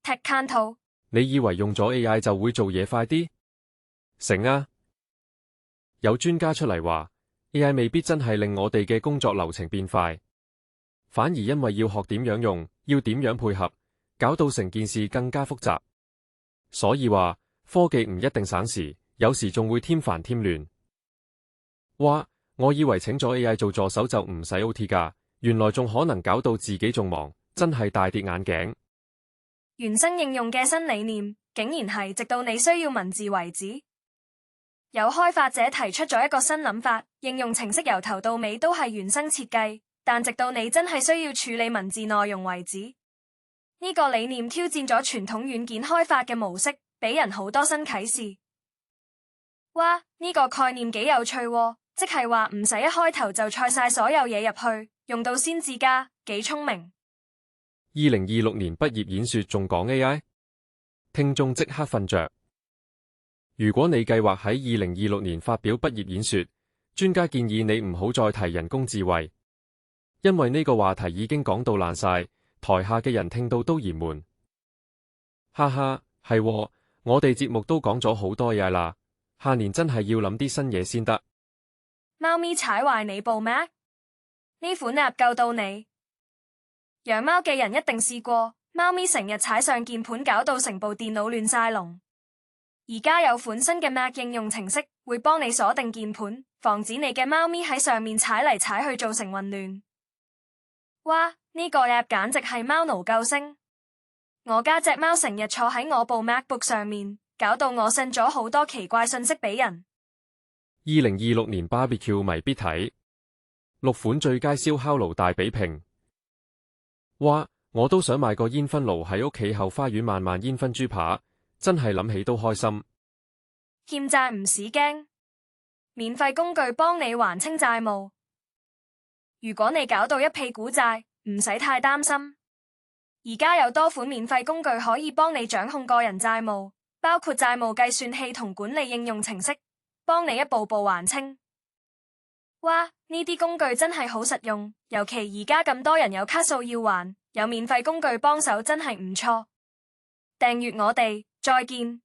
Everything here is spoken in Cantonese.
Tech Kanto，你以為用咗 AI 就會做嘢快啲？成啊！有專家出嚟話 AI 未必真係令我哋嘅工作流程變快，反而因為要學點樣用，要點樣配合，搞到成件事更加複雜。所以話科技唔一定省時，有時仲會添煩添亂。哇！我以為請咗 AI 做助手就唔使 OT 㗎，原來仲可能搞到自己仲忙，真係大跌眼鏡。原生應用嘅新理念，竟然係直到你需要文字為止。有開發者提出咗一個新諗法，應用程式由頭到尾都係原生設計，但直到你真係需要處理文字內容為止。呢個理念挑戰咗傳統軟件開發嘅模式，俾人好多新啟示。哇！呢個概念幾有趣喎，即係話唔使一開頭就塞晒所有嘢入去，用到先至加，幾聰明。2026年畢業演說仲講 AI， 聽眾即刻瞓着。如果你計劃喺2026年發表畢業演說，專家建議你唔好再提人工智慧，因為呢個話題已經講到爛晒，台下嘅人聽到都嫌悶。哈哈，係喎，我哋節目都講咗好多嘢啦，下年真係要諗啲新嘢先得。貓咪踩壞你部 Mac？ 呢款 App 救到你。養貓嘅人一定試過，貓咪成日踩上鍵盤，搞到成部電腦亂晒龍。而家有款新嘅 Mac 應用程式，會幫你鎖定鍵盤，防止你嘅貓咪喺上面踩嚟踩去造成混亂。哇！呢個 App 簡直係貓奴救星。我家隻貓成日坐喺我部 MacBook 上面，搞到我 send 咗好多奇怪訊息俾人。2026年 BBQ 迷必睇，6款最佳燒烤爐大比拼。哇！我都想買個煙燻爐喺屋企後花園慢慢煙燻豬扒，真係諗起都開心。欠債唔使驚，免費工具幫你還清債務。如果你搞到一屁股債，唔使太擔心。而家有多款免費工具可以幫你掌控個人債務，包括債務計算器同管理應用程式，幫你一步步還清。哇！呢啲工具真係好實用，尤其而家咁多人有卡數要還，有免費工具幫手真係唔錯。訂閱我哋，再見。